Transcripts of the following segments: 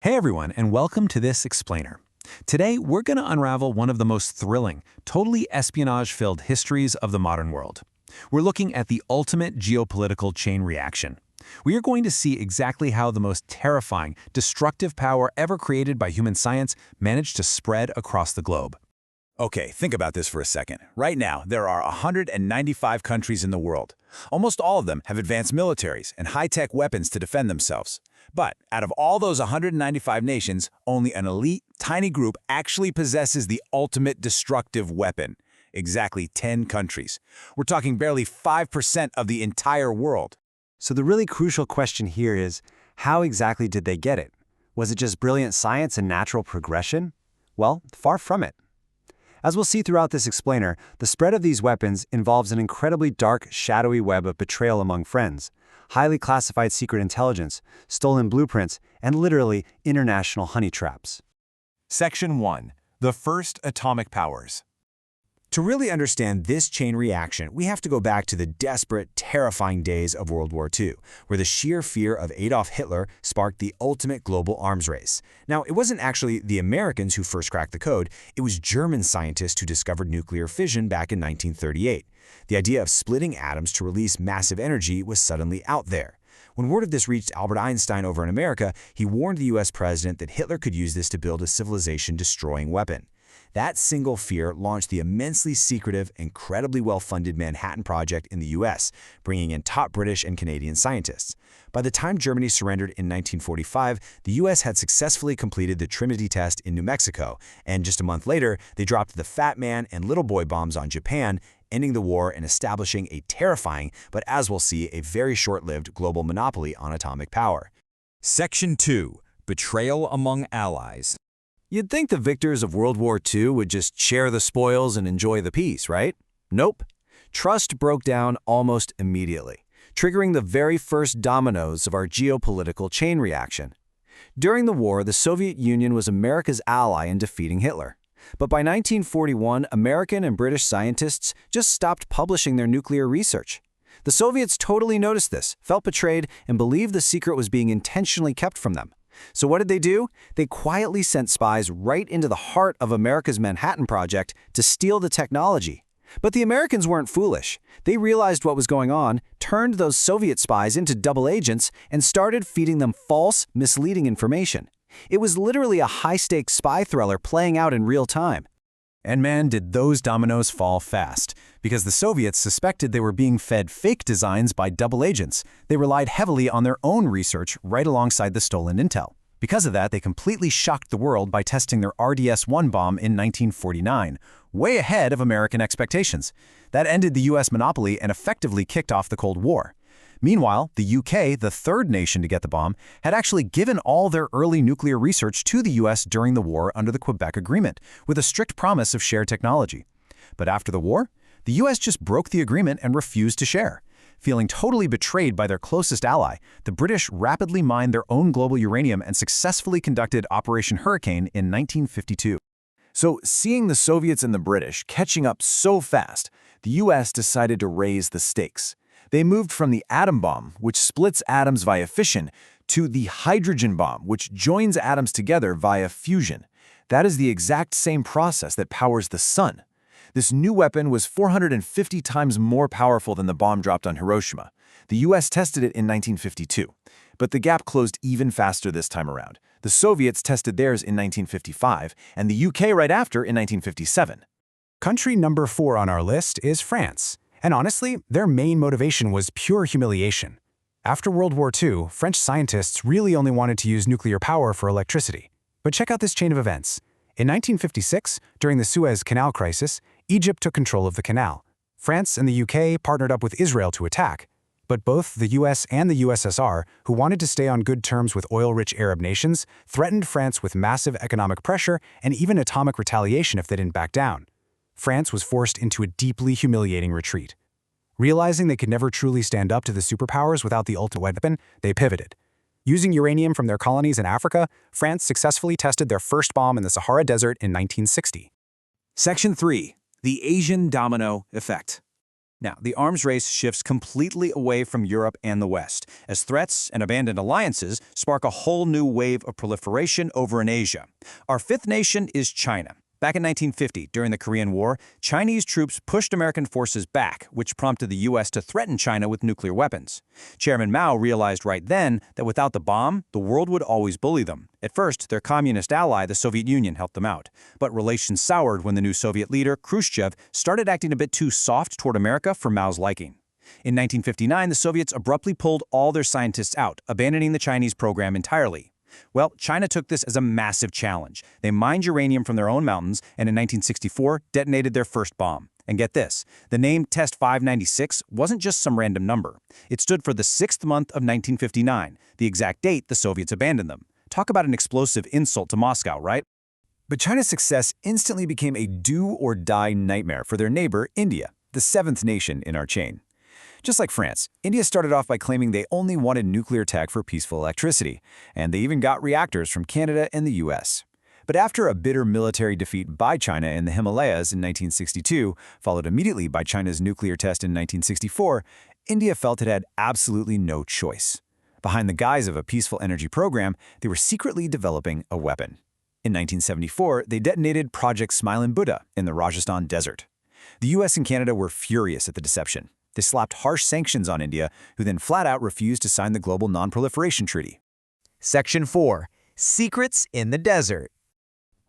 Hey everyone, and welcome to this explainer. Today, we're going to unravel one of the most thrilling, totally espionage-filled histories of the modern world. We're looking at the ultimate geopolitical chain reaction. We are going to see exactly how the most terrifying, destructive power ever created by human science managed to spread across the globe. Okay, think about this for a second. Right now, there are 195 countries in the world. Almost all of them have advanced militaries and high-tech weapons to defend themselves. But out of all those 195 nations, only an elite, tiny group actually possesses the ultimate destructive weapon. Exactly 10 countries. We're talking barely 5% of the entire world. So the really crucial question here is, how exactly did they get it? Was it just brilliant science and natural progression? Well, far from it. As we'll see throughout this explainer, the spread of these weapons involves an incredibly dark, shadowy web of betrayal among friends, highly classified secret intelligence, stolen blueprints, and literally international honey traps. Section 1. The First Atomic Powers. To really understand this chain reaction, we have to go back to the desperate, terrifying days of World War II, where the sheer fear of Adolf Hitler sparked the ultimate global arms race. Now, it wasn't actually the Americans who first cracked the code, it was German scientists who discovered nuclear fission back in 1938. The idea of splitting atoms to release massive energy was suddenly out there. When word of this reached Albert Einstein over in America, he warned the US president that Hitler could use this to build a civilization-destroying weapon. That single fear launched the immensely secretive, incredibly well-funded Manhattan Project in the US, bringing in top British and Canadian scientists. By the time Germany surrendered in 1945, the US had successfully completed the Trinity test in New Mexico, and just a month later, they dropped the Fat Man and Little Boy bombs on Japan, ending the war and establishing a terrifying, but as we'll see, a very short-lived global monopoly on atomic power. Section 2. Betrayal among Allies. You'd think the victors of World War II would just share the spoils and enjoy the peace, right? Nope. Trust broke down almost immediately, triggering the very first dominoes of our geopolitical chain reaction. During the war, the Soviet Union was America's ally in defeating Hitler. But by 1941, American and British scientists just stopped publishing their nuclear research. The Soviets totally noticed this, felt betrayed, and believed the secret was being intentionally kept from them. So what did they do? They quietly sent spies right into the heart of America's Manhattan Project to steal the technology. But the Americans weren't foolish. They realized what was going on, turned those Soviet spies into double agents, and started feeding them false, misleading information. It was literally a high-stakes spy thriller playing out in real time. And man, did those dominoes fall fast. Because the Soviets suspected they were being fed fake designs by double agents, they relied heavily on their own research right alongside the stolen intel. Because of that, they completely shocked the world by testing their RDS-1 bomb in 1949, way ahead of American expectations. That ended the US monopoly and effectively kicked off the Cold War. Meanwhile, the UK, the third nation to get the bomb, had actually given all their early nuclear research to the US during the war under the Quebec Agreement, with a strict promise of shared technology. But after the war, the US just broke the agreement and refused to share. Feeling totally betrayed by their closest ally, the British rapidly mined their own global uranium and successfully conducted Operation Hurricane in 1952. So, seeing the Soviets and the British catching up so fast, the US decided to raise the stakes. They moved from the atom bomb, which splits atoms via fission, to the hydrogen bomb, which joins atoms together via fusion. That is the exact same process that powers the sun. This new weapon was 450 times more powerful than the bomb dropped on Hiroshima. The US tested it in 1952. But the gap closed even faster this time around. The Soviets tested theirs in 1955, and the UK right after in 1957. Country number 4 on our list is France. And honestly, their main motivation was pure humiliation. After World War II, French scientists really only wanted to use nuclear power for electricity. But check out this chain of events. In 1956, during the Suez Canal crisis, Egypt took control of the canal. France and the UK partnered up with Israel to attack. But both the US and the USSR, who wanted to stay on good terms with oil-rich Arab nations, threatened France with massive economic pressure and even atomic retaliation if they didn't back down. France was forced into a deeply humiliating retreat. Realizing they could never truly stand up to the superpowers without the ultimate weapon, they pivoted. Using uranium from their colonies in Africa, France successfully tested their first bomb in the Sahara Desert in 1960. Section 3. The Asian Domino Effect. Now, the arms race shifts completely away from Europe and the West, as threats and abandoned alliances spark a whole new wave of proliferation over in Asia. Our fifth nation is China. Back in 1950, during the Korean War, Chinese troops pushed American forces back, which prompted the U.S. to threaten China with nuclear weapons. Chairman Mao realized right then that without the bomb, the world would always bully them. At first, their communist ally, the Soviet Union, helped them out. But relations soured when the new Soviet leader, Khrushchev, started acting a bit too soft toward America for Mao's liking. In 1959, the Soviets abruptly pulled all their scientists out, abandoning the Chinese program entirely. Well, China took this as a massive challenge. They mined uranium from their own mountains and in 1964 detonated their first bomb. And get this, the name Test 596 wasn't just some random number. It stood for the 6th month of 1959, the exact date the Soviets abandoned them. Talk about an explosive insult to Moscow, right? But China's success instantly became a do-or-die nightmare for their neighbor, India, the 7th nation in our chain. Just like France, India started off by claiming they only wanted nuclear tech for peaceful electricity, and they even got reactors from Canada and the US. But after a bitter military defeat by China in the Himalayas in 1962, followed immediately by China's nuclear test in 1964, India felt it had absolutely no choice. Behind the guise of a peaceful energy program, they were secretly developing a weapon. In 1974, they detonated Project Smiling Buddha in the Rajasthan desert. The US and Canada were furious at the deception. They slapped harsh sanctions on India, who then flat out refused to sign the Global Non-Proliferation Treaty. Section 4. Secrets in the Desert.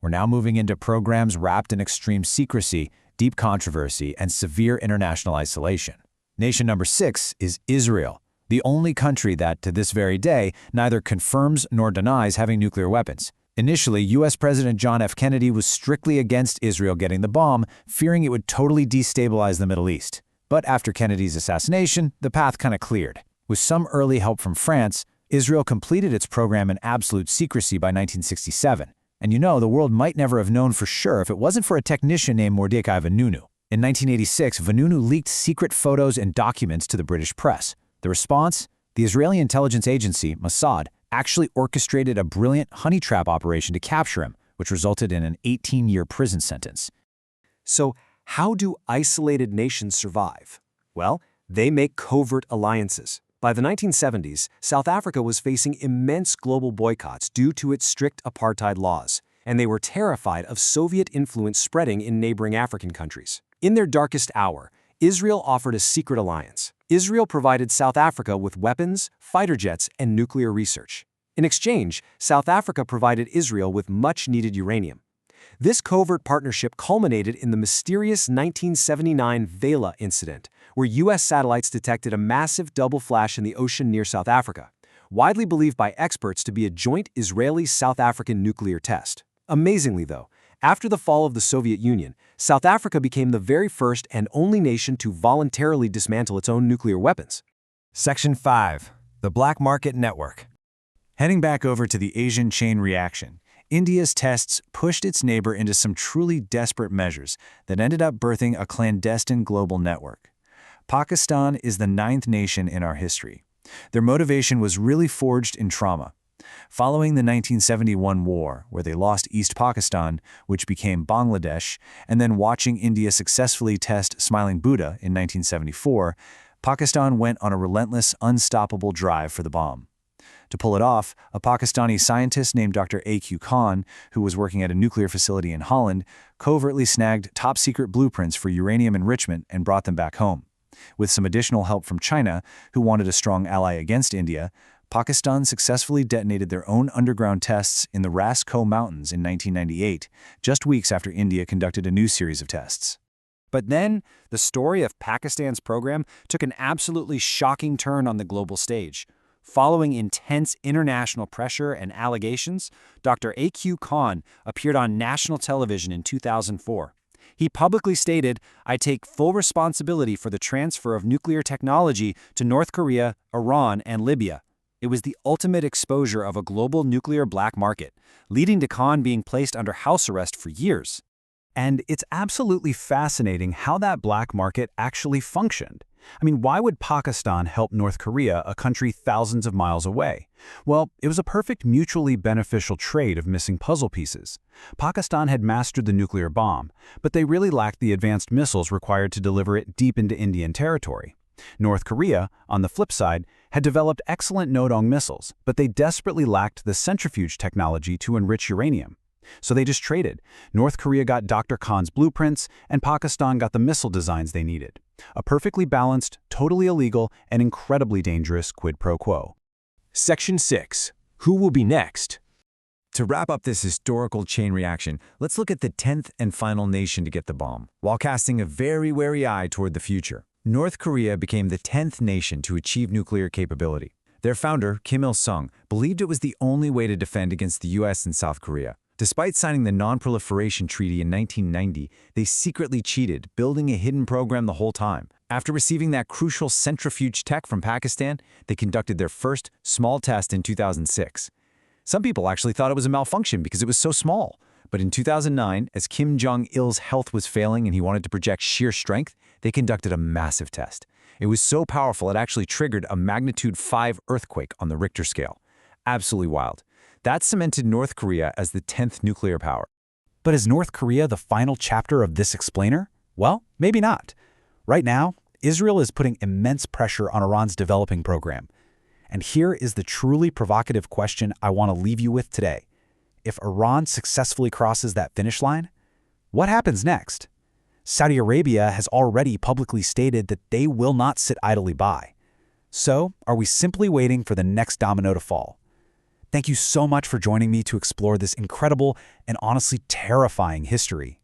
We're now moving into programs wrapped in extreme secrecy, deep controversy, and severe international isolation. Nation number 6 is Israel, the only country that, to this very day, neither confirms nor denies having nuclear weapons. Initially, U.S. President John F. Kennedy was strictly against Israel getting the bomb, fearing it would totally destabilize the Middle East. But after Kennedy's assassination, the path kind of cleared. With some early help from France, Israel completed its program in absolute secrecy by 1967. And the world might never have known for sure if it wasn't for a technician named Mordecai Vanunu. In 1986, Vanunu leaked secret photos and documents to the British press. The response? The Israeli intelligence agency, Mossad, actually orchestrated a brilliant honey trap operation to capture him, which resulted in an 18-year prison sentence. So, how do isolated nations survive? Well, they make covert alliances. By the 1970s, South Africa was facing immense global boycotts due to its strict apartheid laws, and they were terrified of Soviet influence spreading in neighboring African countries. In their darkest hour, Israel offered a secret alliance. Israel provided South Africa with weapons, fighter jets, and nuclear research. In exchange, South Africa provided Israel with much-needed uranium. This covert partnership culminated in the mysterious 1979 Vela incident, where U.S. satellites detected a massive double flash in the ocean near South Africa, widely believed by experts to be a joint Israeli-South African nuclear test. Amazingly, though, after the fall of the Soviet Union, South Africa became the very first and only nation to voluntarily dismantle its own nuclear weapons. Section 5. The Black Market Network. Heading back over to the Asian chain reaction, India's tests pushed its neighbor into some truly desperate measures that ended up birthing a clandestine global network. Pakistan is the 9th nation in our history. Their motivation was really forged in trauma. Following the 1971 war, where they lost East Pakistan, which became Bangladesh, and then watching India successfully test Smiling Buddha in 1974, Pakistan went on a relentless, unstoppable drive for the bomb. To pull it off, a Pakistani scientist named Dr. A.Q. Khan, who was working at a nuclear facility in Holland, covertly snagged top-secret blueprints for uranium enrichment and brought them back home. With some additional help from China, who wanted a strong ally against India, Pakistan successfully detonated their own underground tests in the Ras Ko Mountains in 1998, just weeks after India conducted a new series of tests. But then, the story of Pakistan's program took an absolutely shocking turn on the global stage. Following intense international pressure and allegations, Dr. A.Q. Khan appeared on national television in 2004. He publicly stated, "I take full responsibility for the transfer of nuclear technology to North Korea, Iran, and Libya." It was the ultimate exposure of a global nuclear black market, leading to Khan being placed under house arrest for years. And it's absolutely fascinating how that black market actually functioned. I mean, why would Pakistan help North Korea, a country thousands of miles away? Well, it was a perfect mutually beneficial trade of missing puzzle pieces. Pakistan had mastered the nuclear bomb, but they really lacked the advanced missiles required to deliver it deep into Indian territory. North Korea, on the flip side, had developed excellent Nodong missiles, but they desperately lacked the centrifuge technology to enrich uranium. So they just traded. North Korea got Dr. Khan's blueprints, and Pakistan got the missile designs they needed. A perfectly balanced, totally illegal, and incredibly dangerous quid pro quo. Section 6. Who will be next? To wrap up this historical chain reaction, let's look at the 10th and final nation to get the bomb, while casting a very wary eye toward the future. North Korea became the 10th nation to achieve nuclear capability. Their founder, Kim Il-sung, believed it was the only way to defend against the US and South Korea. Despite signing the Non-Proliferation Treaty in 1990, they secretly cheated, building a hidden program the whole time. After receiving that crucial centrifuge tech from Pakistan, they conducted their first small test in 2006. Some people actually thought it was a malfunction because it was so small. But in 2009, as Kim Jong-il's health was failing and he wanted to project sheer strength, they conducted a massive test. It was so powerful it actually triggered a magnitude 5 earthquake on the Richter scale. Absolutely wild. That cemented North Korea as the 10th nuclear power. But is North Korea the final chapter of this explainer? Well, maybe not. Right now, Israel is putting immense pressure on Iran's developing program. And here is the truly provocative question I want to leave you with today. If Iran successfully crosses that finish line, what happens next? Saudi Arabia has already publicly stated that they will not sit idly by. So, are we simply waiting for the next domino to fall? Thank you so much for joining me to explore this incredible and honestly terrifying history.